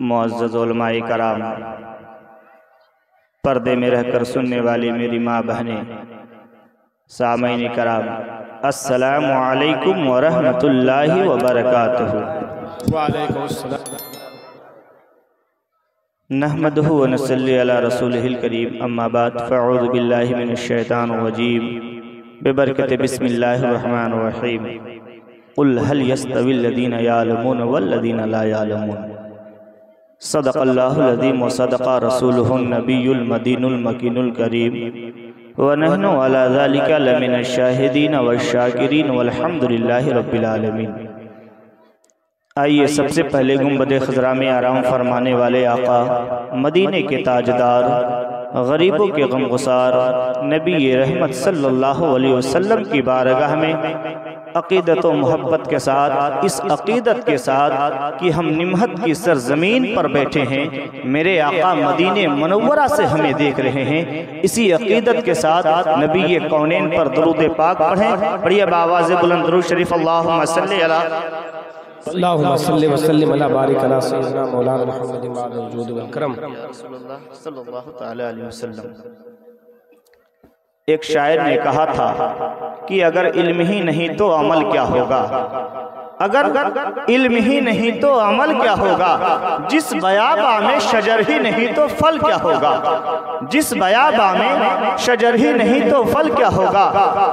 मुअज़्ज़ज़ उलमाए कराम, पर्दे में रहकर सुनने वाली मेरी माँ बहनें, सामईन कराम, अस्सलामु अलैकुम व रहमतुल्लाहि व बरकातुहू। नहमदुहु व नसल्ली अला रसूलिहिल करीम, अम्मा बाद, फ़अऊज़ु बिल्लाहि मिनश शैतानिर रजीम, बिबरकति बिस्मिल्लाहिर रहमानिर रहीम। कुल हल यस्तविल लज़ीना यअलमून वल्लज़ीना ला यअलमून। सदक़ल्लाहुल अज़ीम व सदक़ा रसूलुहुन नबियुल मदीनुल मकीनुल करीम व नहनु अला ज़ालिका लमिनश शाहिदीन वश्शाकिरीन वल्हम्दुलिल्लाहि रब्बिल आलमीन। आइए सबसे पहले गुंबदे खज़रा में आराम फरमाने वाले आका, मदीने के ताजदार, गरीबों के गमगुसार नबी रहमत सल्लल्लाहु अलैहि वसल्लम की बारगाह में अक़ीदत व मोहब्बत के साथ, इस अक़ीदत के साथ कि हम निमहत की सरज़मीन पर बैठे हैं, मेरे आका मदीने मुनव्वरा से हमें देख रहे हैं, इसी अक़ीदत के साथ नबी कौनैन पर दुरूद पाक पढ़ें। पढ़िए बावाज़ बुलंद दुरूद शरीफ, अल्लाहुम्मा सल्ली अला अल्लाहुम्मा सल्ली व सल्लिम अला बारिक अला सय्यिदिना मौलाना मुहम्मदिन व अला वजूद वल करम। रसूलुल्लाह सल्लल्लाहु तआला अलैहि वसल्लम। एक शायर ने कहा था कि अगर इल्म ही नहीं तो अमल क्या होगा, अगर इल्म ही नहीं तो अमल क्या होगा, जिस बयाबा में शजर ही नहीं तो फल क्या होगा, जिस बयाबा में शजर ही नहीं तो फल क्या होगा।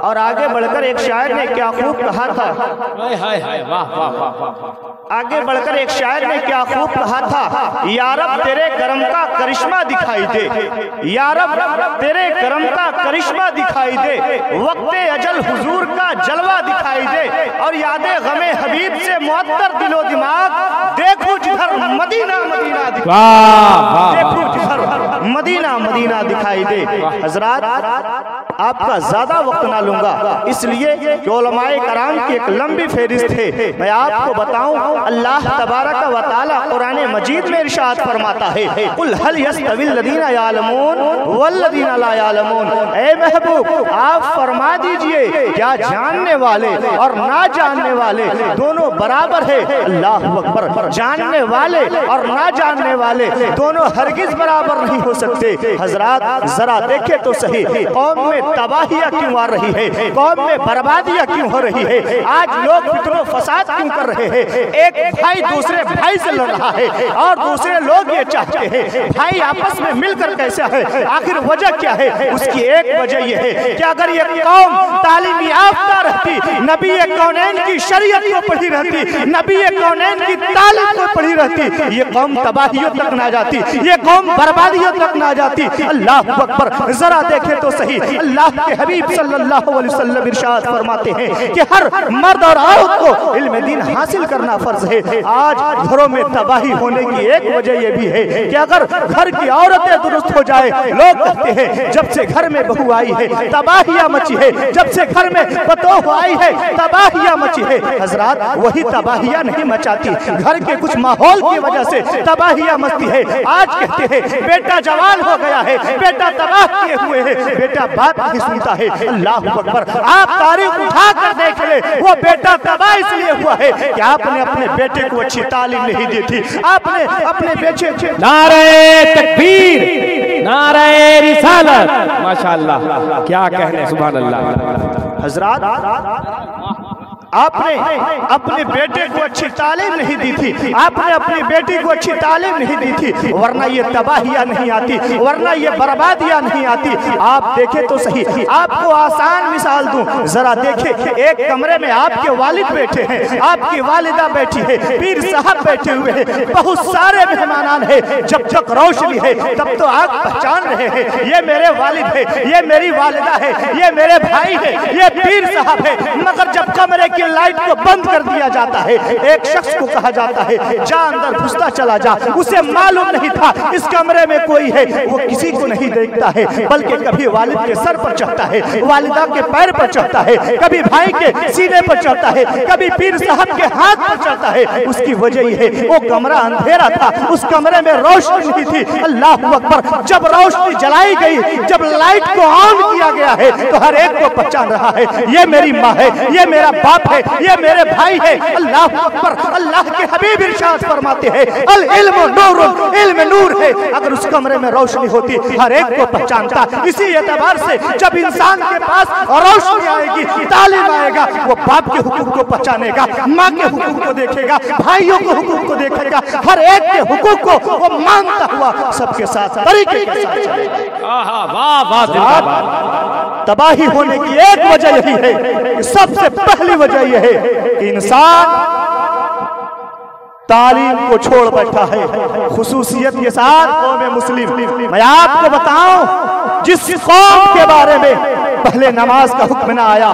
और आगे बढ़कर एक शायर ने क्या खूब कहा था, आगे बढ़कर एक शायर ने क्या खूब कहा था, या रब तेरे करम का करिश्मा दिखाई दे, या रब तेरे करम का करिश्मा दिखाई दे, वक्ते अजल हुजूर का जलवा दिखाई दे, और यादे गमे हबीब से मुअत्तर दिलो दिमाग, देखो जिधर मदीना मदीना देखो जिधर मदीना मदीना दिखाई दे। हजरात, आपका ज्यादा वक्त ना लूंगा, इसलिए कि उलमाए कराम की एक लंबी फहरिस्त है। मैं आपको बताऊं, अल्लाह तबारक व तआला कुरान मजीद में इरशाद फरमाता है, कुल हल यस्तविल लज़ीना यअलमून वल्लज़ीना ला यअलमून। ऐ महबूब, आप फरमा दीजिए, क्या जानने वाले और ना जानने वाले दोनों बराबर है? अल्लाहु अकबर। जानने वाले और ना जानने वाले दोनों हरगिज बराबर नहीं हो सकते। हजरात, जरा देखे तो सही, कौम में तबाहियां क्यों आ रही है, कौम में बर्बादियां क्यों हो रही है, आज लोग फितनो फसाद क्यों कर रहे हैं, एक भाई दूसरे भाई से लड़ रहा है और दूसरे लोग ये चाहते हैं भाई आपस में मिलकर कैसा है। आखिर वजह क्या है? उसकी एक वजह यह है कि अगर ये कौम तालीम याफ्ता रहती, नबी कौनैन की शरीयत को पढ़ी रहती, नबी कौनैन की तालीम को पढ़ी रहती, ये कौम तबाहियों तक ना जाती, ये कौम बर्बादियों तक ना जाती। अल्लाह अकबर। जरा देखे तो सही, अल्लाह के हबीब सल्लल्लाहु अलैहि वसल्लम इरशाद फरमाते हैं कि हर मर्द और औरत को इल्म दीन हासिल करना फर्ज है। आज घरों में तबाही होने की एक वजह यह भी है कि अगर घर की औरतें दुरुस्त हो जाए, लोग कहते हैं जब से घर में बहू आई है तबाहियां मची है, जब से घर में बतौह आई है तबाहियां मची है। हजरात, वही तबाहियां नहीं मचाती, घर के कुछ माहौल की वजह से तबाहियां मचती है। आज कहते हैं बेटा जवान हो गया है, बेटा तबाह किए हुए है, बेटा बात नहीं सुनता है। अल्लाह अकबर। आप तारीख उठा कर देख ले, वो बेटा तबाह इसलिए हुआ है कि आपने अपने बेटे को अच्छी तालीम नहीं दी थी, आपने अपने बेटे। नारे तकबीर, नारे रिसालत, माशाअल्लाह, क्या कहने, सुभान अल्लाह। हजरात, आपने अपने बेटे को अच्छी तालीम नहीं दी थी, आपने अपनी बेटी को अच्छी तालीम नहीं दी थी, वरना ये तबाहियां नहीं आती, वरना ये बर्बादियां नहीं आती। आप देखें तो सही, आपको आसान मिसाल दूं, जरा देखें, एक कमरे में आपके वालिद बैठे हैं, आपकी वालिदा बैठी है, पीर साहब बैठे हुए हैं, बहुत सारे मेहमान हैं। जब तक रोशनी है तब तो आप पहचान रहे हैं ये मेरे वालिद है, ये मेरी वालिदा है, ये मेरे भाई है, ये पीर साहब है। मगर जब कमरे की लाइट को बंद कर दिया जाता है, एक शख्स को कहा जाता है जा अंदर घुसता चला जा, उसे मालूम नहीं था इस कमरे में कोई है, वो किसी को नहीं देखता है, बल्कि कभी वालिद के सर पर चढ़ता है, वालिदा के पैर पर चढ़ता है, कभी भाई के सीने पर चढ़ता है, कभी पीर साहब के हाथ पर चढ़ता है। उसकी वजह यह है वो कमरा अंधेरा था, उस कमरे में रोशनी नहीं थी। अल्लाह अकबर। जब रोशनी जलाई गई, जब लाइट को ऑन किया गया है, तो हर एक को पहचान रहा है ये मेरी माँ है, ये मेरा बाप है, ये मेरे भाई है। अल्लाह अकबर। अल्लाह के हबीब इरशाद फरमाते हैं अल इल्मु नूरुन, इल्म नूर है। अगर उस कमरे में रोशनी होती हर एक को पहचानता। इसी एतबार से जब इंसान के पास रोशनी आएगी, तालीम आएगा, वो बाप के हुकूक को पहचानेगा, माँ के हुकूक को देखेगा, भाइयों के हुकूक को देखेगा, हर एक के हुकूक को वो मानता हुआ सबके साथ तरीके के साथ चलेगा। तबाही होने की एक वजह यही है कि सबसे पहली वजह यह है कि इंसान तालीम को छोड़ बैठा है। खुसूसियत के साथ कौम मुस्लिम, मैं आपको बताऊं, जिस कौम के बारे में पहले नमाज का हुक्म ना आया,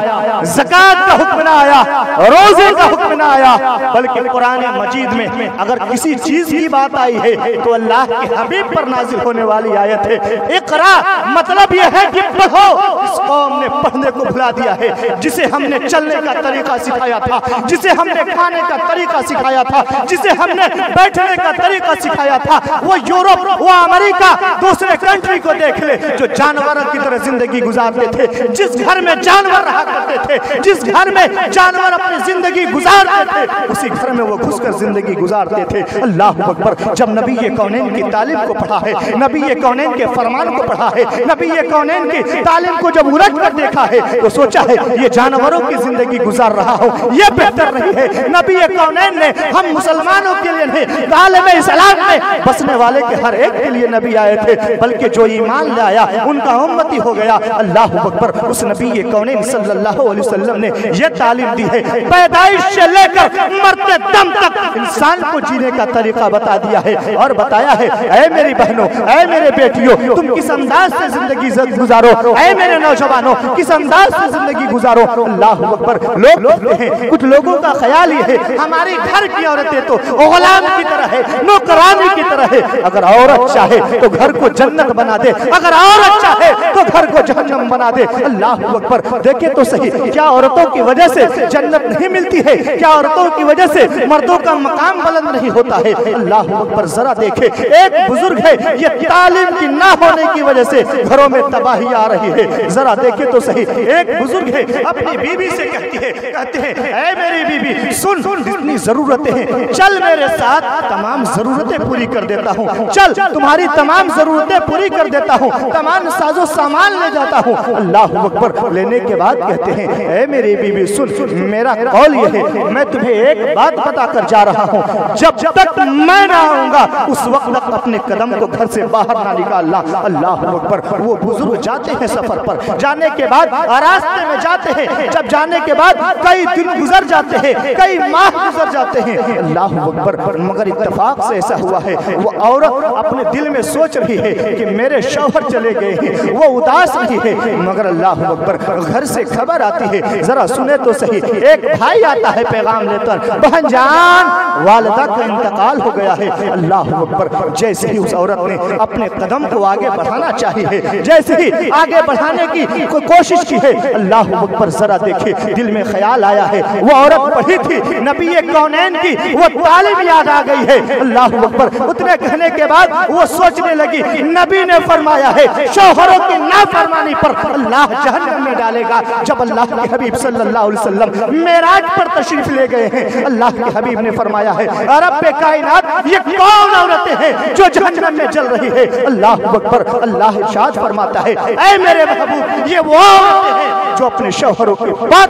ज़कात का हुक्म ना आया, रोजे का हुक्म ना आया, बल्कि कुरान मजीद में अगर किसी चीज की बात आई है तो अल्लाह के हबीब पर नाजिल होने वाली आयत है इक़रा। मतलब यह है कि पढ़ो। इस कौम ने पढ़ने को भुला दिया है। जिसे हमने चलने का तरीका सिखाया था, जिसे हमने खाने का तरीका सिखाया था, जिसे हमने बैठने का तरीका सिखाया था, वो यूरोप, वो अमेरिका, दूसरे कंट्री को देख ले जो जानवरों की तरह जिंदगी गुजारते थे। जिस घर में जानवर रहा करते थे, जिस घर में जानवर अपनी जिंदगी गुजारते थे, उसी घर में वो घुसकर जिंदगी गुजारते थे। अल्लाह अकबर। जब नबी ये कौनैन की तालीम को पढ़ा है, नबी ये कौनैन के फरमान को पढ़ा है, नबी ये कौनैन की तालीम को जब उलट कर देखा है तो सोचा है ये जानवरों की जिंदगी गुजार रहा हो, ये बेहतर नहीं है। नबी ये कौनैन ने हम मुसलमानों के लिए नहीं, आलम इस्लाम में बसने वाले के हर एक के लिए नबी आए थे, बल्कि जो ईमान लाया उनका उम्मती हो गया। अल्लाह अकबर। उस नबी ये कौनैन सल्लल्लाहु अलैहि वसल्लम ने ये तालीम दी है, पैदाइश से लेकर मरते दम तक इंसान को जीने का तरीका बता दिया है और बताया है ऐ मेरी बहनों, ऐ मेरे बेटियों, तुम किस अंदाज से जिंदगी गुजारो, ऐ मेरे नौजवानों किस अंदाज से जिंदगी गुजारो। अल्लाह अकबर। लोग कहते हैं, कुछ लोगों का ख्याल ये है हमारी घर की औरतें तो गुलाम की तरह है, नौकरानी की तरह है। अगर औरत चाहे तो घर को जन्नत बना दे, अगर औरत चाहे तो घर को जहन्नम बना दे। अल्लाह अकबर। देखे तो सही, क्या औरतों की वजह से जन्नत नहीं मिलती है? क्या औरतों की वजह से मर्दों का मकाम बुलंद नहीं होता है? अल्लाह अकबर। जरा देखे, एक बुजुर्ग है, ये तालीम की ना होने की वजह से घरों में तबाही आ रही है। जरा देखे तो सही, एक बुजुर्ग है, अपनी बीवी से कहते हैं ऐ मेरी बीवी सुन, जितनी जरूरतें हैं चल मेरे साथ, तमाम जरूरतें पूरी कर देता हूँ, चल तुम्हारी तमाम जरूरतें पूरी कर देता हूँ, तमाम साजो सामान ले जाता हूँ। अल्लाह अकबर। लेने के बाद कहते हैं ऐ मेरी बीवी सुन, मेरा कौल ये है, मैं तुम्हें एक बात बता कर जा रहा हूँ, जब तक मैं ना आऊंगा उस वक्त तक अपने कदम को घर से बाहर ना निकालना। अल्लाह अकबर। वो बुजुर्ग जाते हैं सफर पर, जाने के बाद रास्ते में जाते हैं, जब जाने के बाद कई दिन गुजर जाते हैं, कई माह गुजर जाते हैं। अल्लाह अकबर। मगर इत्तेफाक से ऐसा हुआ है, वो औरत अपने दिल में सोच रही है कि मेरे शौहर चले गए हैं, वो उदास रही है। मगर अल्लाह अकबर, घर से खबर आती है, जरा सुने तो सही, एक भाई आता है पैगाम लेकर, बहन जान वालिदा का इंतकाल हो गया है। अल्लाह अकबर। जैसे ही उस औरत ने अपने कदम को आगे बढ़ाना चाहिए, जैसे ही आगे बढ़ाने की कोशिश की है, अल्लाह अकबर। जरा देखे, दिल में ख्याल आया है, वो औरत पढ़ी थी नबी कौनैन की, वो तालीम याद आ गई है। अल्लाह अकबर। उतने कहने के बाद वो सोचने लगी, नबी ने फरमाया है शौहरों की नाफरमानी पर अल्लाह जहन्नम में डालेगा। जब अल्लाह के हबीब सल्लल्लाहु अलैहि वसल्लम मेराज पर तशरीफ ले गए हैं, अल्लाह के हबीब ने फरमाया है रब्बे कायनात ये कौन औरतें हैं जो जहन्नम में जल रही है? अल्लाह अकबर। अल्लाह इरशाद फरमाता है ऐ मेरे महबूब, ये वो औरतें हैं जो अपने शौहरों की बात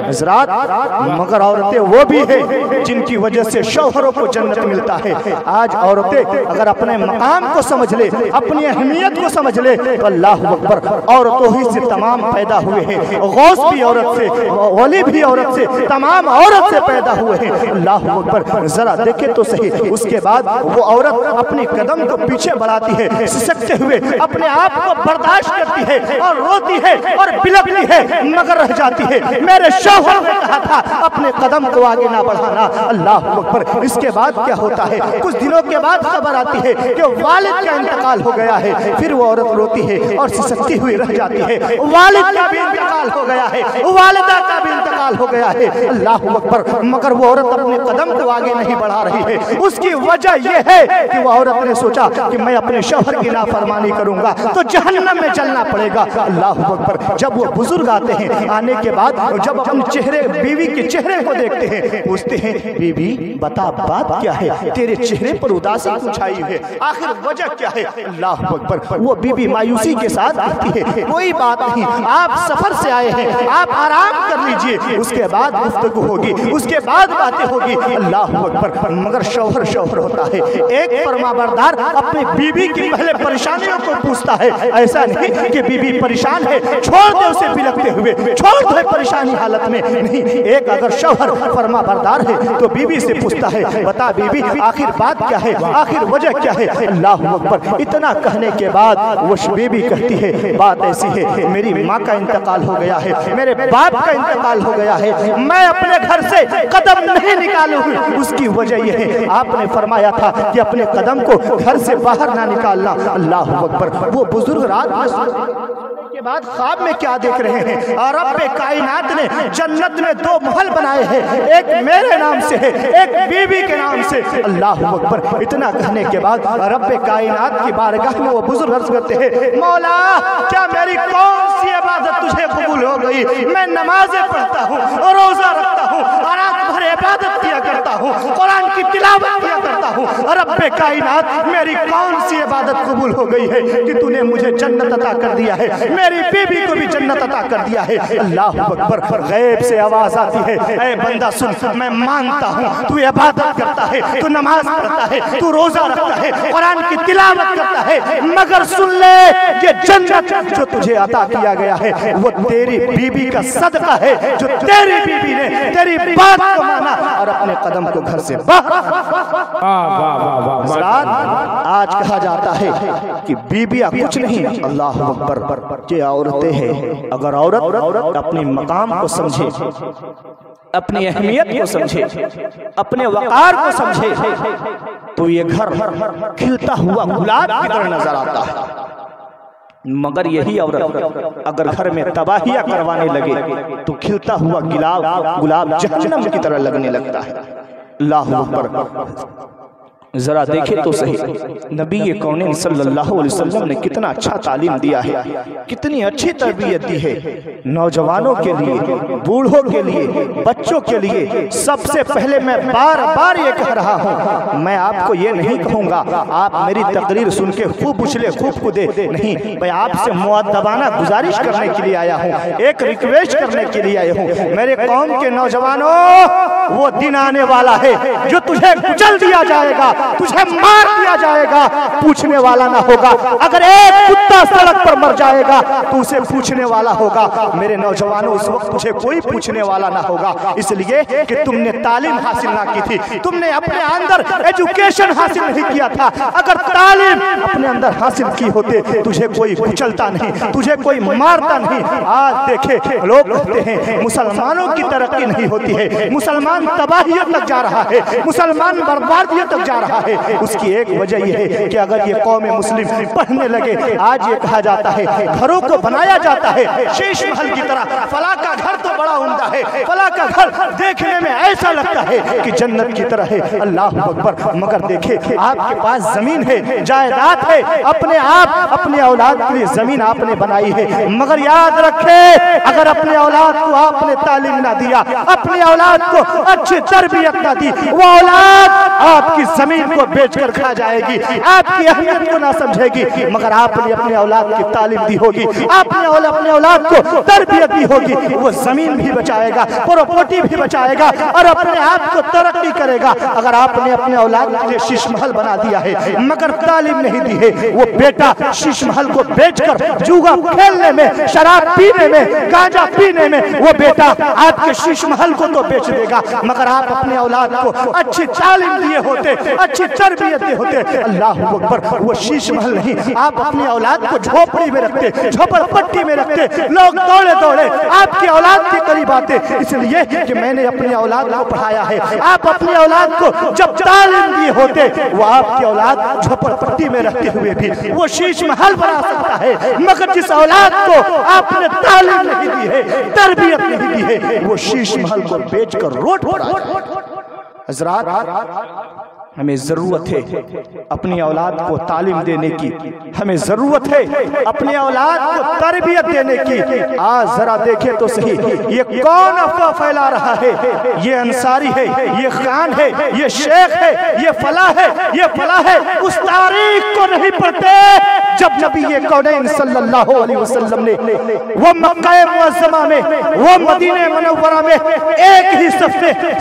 हजरात। मगर औरतें वो भी है जिनकी वजह से शौहरों को जन्नत मिलता है। आज औरतें अगर अपने मकाम को समझ ले, अपनी अहमियत को समझ ले तो अल्लाह अकबर, औरतों ही से तमाम पैदा हुए हैं। गौस भी औरत से, वली भी औरत से, तमाम औरत से पैदा हुए हैं। अल्लाह अकबर। जरा देखे तो सही, उसके बाद वो औरत अपनी कदम को पीछे बढ़ाती है, सिसकते हुए अपने आप को बर्दाश्त करती है और रोती है और बिलखती है, मगर रह जाती है मेरे शौहर ने कहा था अपने कदम को आगे ना बढ़ाना। अल्लाह अकबर। इसके बाद क्या होता है, कुछ दिनों के बाद खबर आती है कि वालिद का इंतकाल हो गया है। फिर वो औरत रोती है और सिसकती हुई रह जाती है, वालिद का भी इंतकाल हो गया है, वालिदा का भी इंतकाल हो गया है। अल्लाह अकबर। मगर वो औरत अपने कदम को आगे नहीं बढ़ा रही है। उसकी वजह यह है कि वो औरत ने सोचा कि मैं अपने शौहर की नाफरमानी करूंगा तो जहन्नम में जलना पड़ेगा। अल्लाह अकबर। जब वो बुजुर्ग आते हैं, आने के बाद बाद जब अपने चेहरे बीवी के चेहरे को देखते हैं, पूछते हैं बीबी बता बात क्या है, तेरे चेहरे पर उदासी क्यों छाई है, आखिर वजह क्या है। अल्लाह अकबर। वो बीबी मायूसी के साथ कहती है कोई बात नहीं, आप सफर से आए हैं, आप आराम कर लीजिए, उसके बाद गुफ्तगू होगी, उसके बाद बातें होगी। अल्लाह अकबर। मगर शौहर शौहर होता है, एक फरमाबरदार अपनी बीबी की पहले परेशानियों को पूछता है। ऐसा नहीं कि बीबी परेशान है छोड़ दे उसे बिलखते हुए, छोड़ दे परेशानी हालत में, नहीं। एक अगर शौहर फरमाबरदार है तो बीबी से पूछता है बता बीबी आखिर बात क्या है, आखिर वजह क्या है। अल्लाह अकबर। इतना कहने के बाद वो बीबी कहती है बात ऐसी है, मेरी माँ का इंतकाल हो गया है, मेरे बाप का इंतकाल हो गया है, मैं अपने घर से कदम नहीं निकालूंगी। उसकी वजह यह है आपने फरमाया था कि अपने कदम को घर से बाहर ना निकालना। अल्लाह अकबर। वो बुजुर्ग रात के बाद ख्वाब में क्या देख रहे हैं, और रब कायनात ने जन्नत में 2 महल बनाए हैं, एक मेरे नाम से है, एक बीबी के नाम से। अल्लाह अकबर। इतना कहने के बाद रब कायनात की बारगाह में वो बुजुर्ग अर्ज करते हैं मौला क्या मेरी कौन सी इबादत तुझे कबूल हो गई, मैं नमाजें पढ़ता हूँ, रोजा रखता हूँ, रात भर इबादत किया करता हूँ, कुरान की तिलावत किया करता हूँ, रब कायनात मेरी कौन सी इबादत कबूल हो गई है कि तूने मुझे जन्नत अता कर दिया है, मेरी बीबी को भी जन्नत अता कर दिया है। अल्लाह अकबर। गैब से आवाज आती है ऐ बंदा सुन, मैं मानता हूँ तू इबादत करता है, तू नमाज पढ़ता है, तू रोजा रखता है, कुरान की तिलावत करता है, मगर सुन ले ये जन्नत जो तुझे अता किया गया है वो तेरी बीबी का सदका है, जो तेरी बीबी ने तेरी बात को माना और अपने कदम को घर से बाहर। आज कहा जाता है कि बीबियां कुछ नहीं, अल्लाह अकबर, ये औरतें हैं। अगर औरत अपने मकाम को समझे, अपनी अहमियत को समझे, अपने वकार को समझे, तो ये घर खिलता हुआ गुलाब की तरह नजर आता है। मगर यही औरत अगर घर में तबाहियां करवाने लगे तो खिलता हुआ गुलाब जहन्नम की तरह लगने लगता है। अल्लाह अकबर। जरा देखे तो सही नबी कौन सल्लल्लाहु अलैहि वसल्लम ने कितना अच्छा तालीम दिया है, कितनी अच्छी तरबियत दी है नौजवानों के लिए, बूढ़ों के लिए, बच्चों के लिए। सबसे पहले मैं बार बार ये कह रहा हूँ, मैं आपको ये नहीं कहूँगा आप मेरी तकरीर सुन के खूब उछले खूब कूदे, नहीं, मैं आपसे मुअद्दबाना गुजारिश करने के लिए आया हूँ, एक रिक्वेस्ट करने के लिए आया हूँ। मेरे कौम के नौजवानों, वो दिन आने वाला है जो तुझे कुचल दिया जाएगा, तुझे मार दिया जाएगा, पूछने वाला ना होगा। अगर एक कुत्ता सड़क पर मर जाएगा तो उसे पूछने वाला होगा। मेरे नौजवानों, उस वक्त तुझे कोई पूछने वाला ना होगा, इसलिए कि तुमने तालीम हासिल ना की थी, तुमने अपने अंदर एजुकेशन हासिल नहीं किया था। अगर तालीम अपने अंदर हासिल की होते तुझे कोई कुचलता नहीं, तुझे कोई मारता नहीं। आज देखे लोग कहते हैं मुसलमानों की तरक्की नहीं होती है, मुसलमान तबाहियत तक जा रहा है, मुसलमान बर्बादियत तक जा रहा है। उसकी एक वजह यह है कि अगर ये कौम मुस्लिम पढ़ने लगे, आज ये कहा जाता है घरों को बनाया जाता है शीश महल की तरह, फला का घर तो बड़ा उम्दा है, फला का घर देखने में ऐसा लगता है कि जन्नत की तरह है। अल्लाह अकबर। मगर देखे आपके पास जमीन है, जायदाद है, अपने आप अपने औलाद के लिए जमीन आपने बनाई है, मगर याद रखे अगर अपने औलाद को आपने तालीम ना दिया, अपने औलाद को अच्छी तरबियत ना दी, वो औलाद आपकी जमीन को बेचकर खा जाएगी, आपकी अहमियत को ना समझेगी। मगर आपने अपने औलाद की तालीम दी होगी, आपने अपने औलाद को तरबियत दी होगी, वो जमीन भी बचाएगा, प्रॉपर्टी भी बचाएगा और अपने आप को तरक्की करेगा। अगर आपने अपने औलाद के लिए शीश महल बना दिया है मगर तालीम नहीं दी है, वो बेटा शीश महल को बेचकर जुआ खेलने में, शराब पीने में, गांजा पीने में, वो बेटा आपके शीश महल को तो बेच देगा। मगर आप अपने औलाद को अच्छी तालीम दिए होते, अच्छी तरबियत दिए होते, अल्लाह अकबर, वो शीश महल नहीं, आप अपनी औलाद को झोपड़ी में रखते, झोपड़पट्टी में रखते, लोग दौड़े दौड़े आपकी औलाद के करीब आते, इसलिए कि मैंने अपनी औलाद को पढ़ाया है। आप अपनी औलाद को जब तालीम दिए होते, वो आपकी औलाद झोपड़पट्टी में रहते हुए भी वो शीश महल बना सकता है। मगर जिस औलाद को आपने तालीम नहीं दी है, तरबियत नहीं दी है, वो शीश महल को बेचकर रोड पर हज़रात हमें ज़रूरत है अपनी औलाद को तालीम देने की, हमें ज़रूरत है अपनी औलाद को तरबियत देने की। आज ज़रा देखें तो सही, ये कौन अफवाह फैला रहा है? ये अंसारी है, ये खान है, ये शेख है, ये फला है, ये फला है। उस तारीख को नहीं पढ़ते जब नबी कौनैन सल्लल्लाहु अलैहि वसल्लम ने वो मक्का मुअज़्ज़मा में, वो मदीने मुनव्वरा में एक ही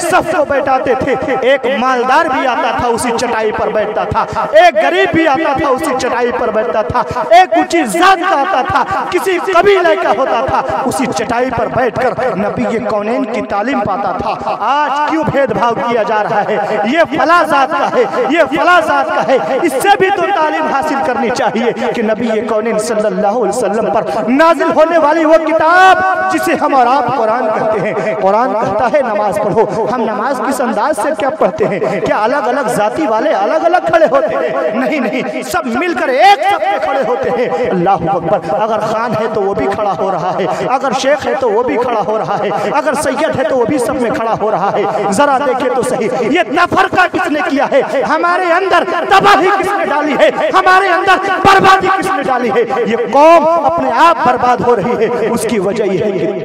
सफ को बैठाते थे। एक मालदार भी आता था उसी चटाई पर बैठता था, एक गरीब भी आता था उसी चटाई पर बैठता था, एक ऊंची जात का आता था, किसी कबीले का होता था, उसी चटाई पर बैठकर नबी कौनैन की तालीम पाता था। आज क्यों भेदभाव किया जा रहा है? ये फला जात का है, ये फला जात का है। इससे भी तो तालीम हासिल करनी चाहिए कि नबी कौनैन सल्लल्लाहु अलैहि वसल्लम पर नाजिल होने वाली वो किताब जिसे हम और आप कुरान कहते हैं। कुरान कहता है नमाज पढ़ो, हम नमाज किस अंदाज से क्या पढ़ते हैं? क्या अलग अलग जाति वाले अलग अलग खड़े होते हैं? नहीं नहीं, सब मिलकर एक सब पे खड़े होते हैं। अल्लाहु अकबर। अगर खान है तो वो भी खड़ा हो रहा है, अगर शेख है तो वो भी खड़ा हो रहा है, अगर सैयद है तो वो भी सब में खड़ा हो रहा है। जरा देखे तो सही, ये तफरका किसने किया है? हमारे अंदर तबाही किसने डाली है? हमारे अंदर बर्बादी किसने डाली है? ये कौम अपने आप बर्बाद हो रही है, उसकी वजह यह है कि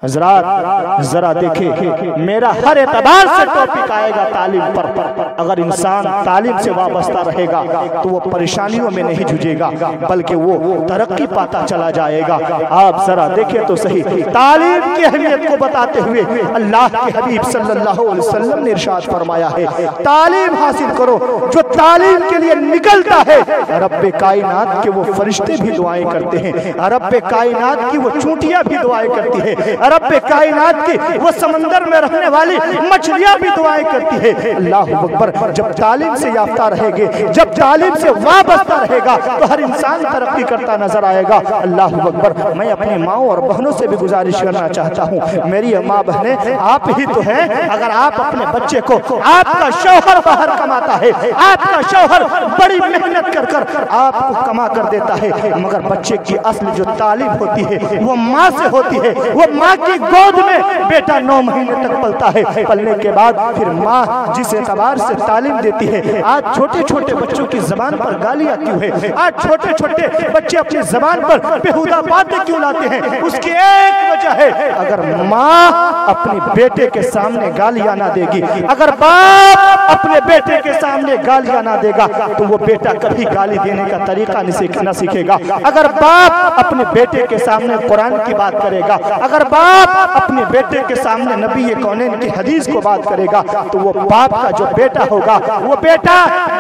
हज़रात जरा देखे, मेरा हर एतबार से टॉपिक आएगा तालीम पर। अगर इंसान तालीम से वाबस्ता रहेगा तो वो परेशानियों में नहीं जूझेगा, बल्कि वो तरक्की पाता चला जाएगा। आप जरा देखें तो सही, तालीम की अहमियत को बताते हुए अल्लाह के हबीब सल्लल्लाहु अलैहि वसल्लम ने इरशाद फरमाया है, तालीम हासिल करो। जो तालीम के लिए निकलता है, रब्बे कायनात के वो फरिश्ते भी दुआएं करते हैं, रब्बे कायनात की वो चूंटियां भी दुआएं करती है, रब्बे कायनात की वो समंदर में रहने वाली मछलियां भी दुआएं करती है। अल्लाहु अकबर। जब तालीम से याफ्ता रहेंगे, जब तालीम से वाबस्ता रहेगा तो हर इंसान तरक्की करता नजर आएगा। अल्लाहु अकबर। मैं अपनी माओ और बहनों से भी गुजारिश करना चाहता हूँ, मेरी माँ बहनें आप ही तो हैं। अगर आप अपने बच्चे को, आपका शौहर बाहर कमाता है, आपका शौहर बड़ी मेहनत कर कर आपको कमा कर देता है, मगर बच्चे की असली जो तालीम होती है वो माँ से होती है। वो माँ की गोद में बेटा 9 महीने तक पलता है, पलने के बाद फिर माँ जिस एतबार से तालीम देती है। आज छोटे छोटे बच्चों की जबान पर गालियां क्यों है? आज छोटे छोटे बच्चे अपनी जबान पर बेहुदा बातें क्यों लाते हैं? उसकी एक वजह है, अगर माँ अपने बेटे के सामने गालियां ना देगी, अगर बाप अपने बेटे के सामने गालियां ना देगा तो वो बेटा कभी गाली देने का तरीका न सीखेगा। अगर बाप अपने बेटे के सामने कुरान की बात करेगा, अगर बाप अपने बेटे के सामने नबी कौनैन की हदीस को बात करेगा तो वो बाप का जो बेटा होगा वो बेटा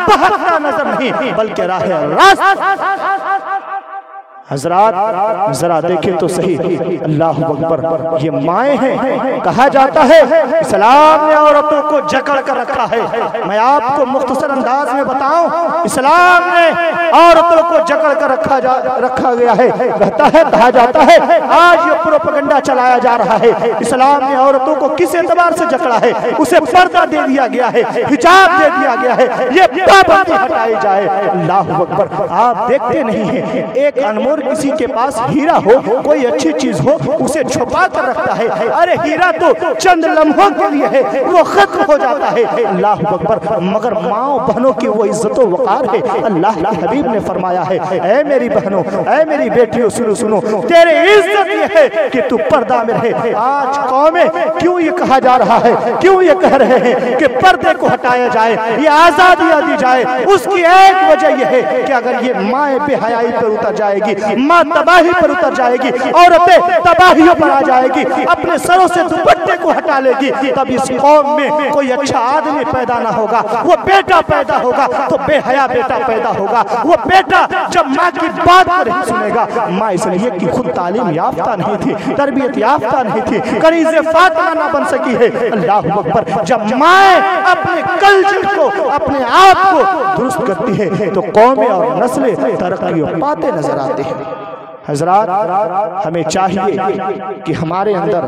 बहकता नजर नहीं बल्कि राह। हजरात जरा देखें तो सही, अल्लाहु अकबर। ये माएँ हैं। कहा जाता है इस्लाम ने औरतों को जकड़ कर रखा है। मैं आपको मुख्तसर अंदाज में बताऊं, इस्लाम ने औरतों को जकड़ कर रखा गया है। कहता है, कहा जाता है, आज ये प्रोपेगेंडा चलाया जा रहा है। इस्लाम ने औरतों को किस एतबार से जकड़ा है? उसे पर्दा दे दिया गया है, हिजाब दे दिया गया है, ये पाबंदी हटाई जाए। अल्लाहु अकबर। आप देखते नहीं हैं, एक अनमोल किसी के पास हीरा हो, कोई अच्छी चीज हो, उसे छुपा कर रखता है। अरे हीरा तो चंद लम्हों के लिए है, वो खत्म हो जाता है। अल्लाह अकबर। मगर माओ बहनों की वो इज्जतो वकार है। अल्लाह के हबीब ने फरमाया है, ऐ मेरी बहनों, ऐ मेरी बेटियों, सुनो सुनो, तेरी इज्जत ये है कि तू पर्दा में रहे। आज कौमें क्यों ये कहा जा रहा है, क्यों ये कह रहे हैं कि पर्दे को हटाया जाए, ये आजादी दी जाए? उसकी एक वजह यह है कि अगर ये माए बेहयाई पर उतर जाएगी, माँ तबाही पर उतर जाएगी, औरतें तबाहियों पर आ जाएगी, अपने सरों से दुपट्टे को हटा लेगी, तब इस कौम में कोई अच्छा आदमी पैदा ना होगा। वो बेटा पैदा होगा तो बेहया बेटा पैदा होगा। वो बेटा जब माँ की बात को नहीं सुनेगा, माँ इसलिए कि खुद तालीम याफ्ता नहीं थी, तरबियत याफ्ता नहीं थी, कनीज़े फातिमा ना बन सकी है। अल्लाह अकबर। जब माँ अपने कल्चर को, अपने आप को दुरुस्त करती है तो कौमें और नस्लें तरक्की पाते नजर आते हैं। हजरात, हमें चाहिए कि हमारे अंदर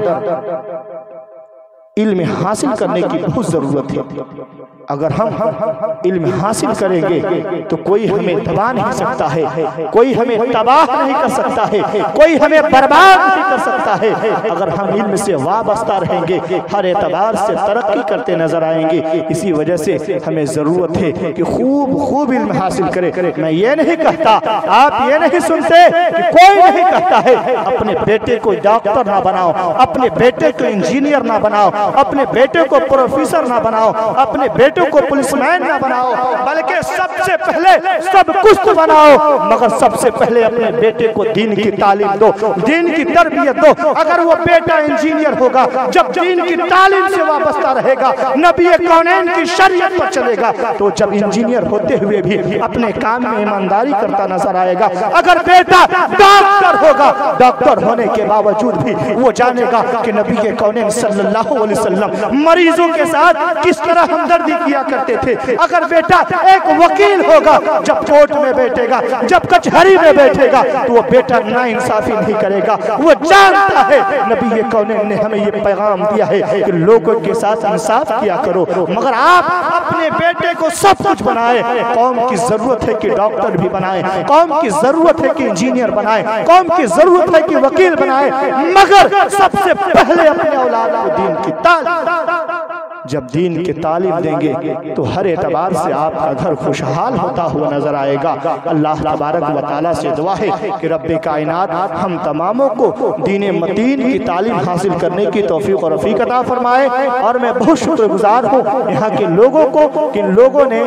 इल्म हासिल करने की बहुत ज़रूरत है। अगर हम इल्म हासिल करेंगे तो कोई हमें दबा नहीं सकता है, कोई हमें तबाह नहीं कर सकता है, कोई हमें बर्बाद नहीं कर सकता है। अगर हम इल्म से वाबस्ता रहेंगे हर एतबार से तरक्की करते नजर आएंगे। इसी वजह से हमें ज़रूरत है कि खूब खूब इल्म हासिल करें। मैं ये नहीं कहता, आप ये नहीं सुनते कि कोई नहीं कहता है अपने बेटे को डॉक्टर ना बनाओ, अपने बेटे को इंजीनियर ना बनाओ, अपने बेटे को प्रोफेसर ना बनाओ, अपने बेटे को पुलिसमैन ना बनाओ, बल्कि सबसे पहले सब कुछ तो बनाओ, मगर सबसे पहले अपने बेटे को दीन की तालीम दो, दीन की तरबियत दो। अगर वो बेटा इंजीनियर होगा, जब दीन की तालीम से वाबस्ता रहेगा, नबी कौनैन की शरीयत पर चलेगा, तो जब इंजीनियर होते हुए भी अपने काम में ईमानदारी करता नजर आएगा। अगर बेटा डॉक्टर होगा, डॉक्टर होने के बावजूद भी वो जानेगा कि नबी के कौनैन सल्लल्लाहु अलैहि वसल्लम मरीजों के साथ किस तरह हमदर्दी किया करते थे। अगर बेटा एक वकील होगा, जब कोर्ट में बैठेगा, जब कचहरी में बैठेगा, तो वो बेटा नाइंसाफी नहीं करेगा। वो जानता है नबी कौनैन ने हमें ये पैगाम दिया है कि लोगों के साथ इंसाफ किया करो। मगर आप अपने बेटे को सब कुछ बनाए। कौम की जरूरत है कि डॉक्टर भी बनाए, कौम की जरूरत है कि इंजीनियर बनाए, कौम की जरूरत है कि वकील बनाए, मगर सबसे पहले अपने औलाद को दीन की तालीम। जब दीन की तालीम देंगे तो हर एतबार से आपका घर खुशहाल होता हुआ नजर आएगा। अल्लाह तबारक व तआला से दुआ है कि रब्बे कायनात हम तमामों को दीन मतीन की तालीम हासिल करने की तौफीक और रफ़ीक अता फरमाए। और मैं बहुत शुक्रगुजार हूँ यहाँ के लोगों को, किन लोगों ने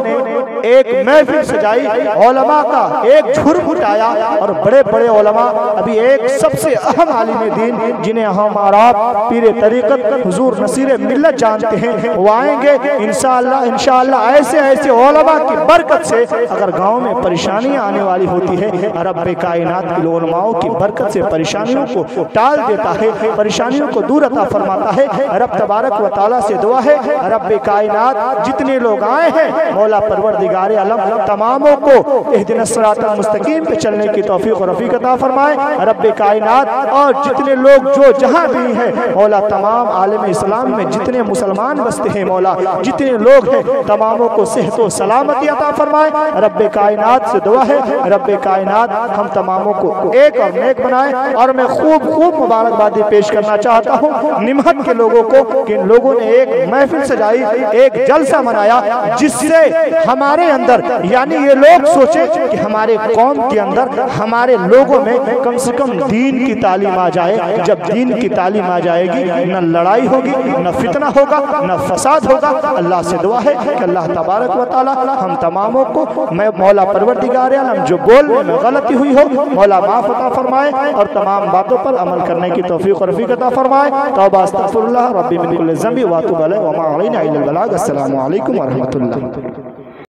एक महफिल सजाई, उलमा का एक झुर्म उठाया और बड़े बड़े उलमा, अभी एक सबसे अहम आलिम दीन जिन्हें हम आराब पीर तरीक़त हुजूर नसीर मिल्लत जानते हैं, वो आएंगे इंशाअल्लाह। ऐसे ऐसे उलमा की बरकत से अगर गांव में परेशानियां आने वाली होती है, रब्बे कायनात के उलमाओं की बरकत से परेशानियों को टाल देता है, परेशानियों को दूर अता फरमाता है। रब तबारक व तआला से दुआ है रब्बे कायनात जितने लोग आए हैं, मौला परवरदिगार आलम तमामों को इहदिनस सिरातल मुस्तकीम पे चलने की तौफीक और रफ़ीक अता फरमाए। रब्बे कायनात और जितने लोग जो जहां भी हैं, मौला तमाम आलम इस्लाम में जितने मुसलमान बसते हैं, मौला जितने लोग हैं तमामों को सेहत और सलामती अता फरमाए। रब्बे कायनात से दुआ है रब्बे कायनात हम तमामों को एक और नेक बनाए। और मैं खूब खूब मुबारकबादी पेश करना चाहता हूँ निमहत के लोगों को, कि इन लोगों ने एक महफिल सजाई, एक जलसा मनाया, जिससे हमारे अंदर यानी ये लोग सोचे कि हमारे कौम के अंदर हमारे लोगों में कम से कम दीन की तालीम आ जाए। जब दीन की तालीम आ जाएगी, न लड़ाई होगी, न फितना होगा, न फसाद होगा। अल्लाह से दुआ है कि अल्लाह तबारक व तआला हम तमामों को, मैं मौला परवरदिगार आलम जो बोलने में गलती हुई हो मौला माफ़ अता फरमाए और तमाम बातों पर अमल करने की तौफीक और रफ़ीक अता फरमाए। तौबा अस्तगफिरुल्लाह रब्बी मिन कुल्लि ज़ंबि व अतूबु अलैहि व मा अलैना इल्लल बलाग। अस्सलामु अलैकुम व रहमतुल्लाह।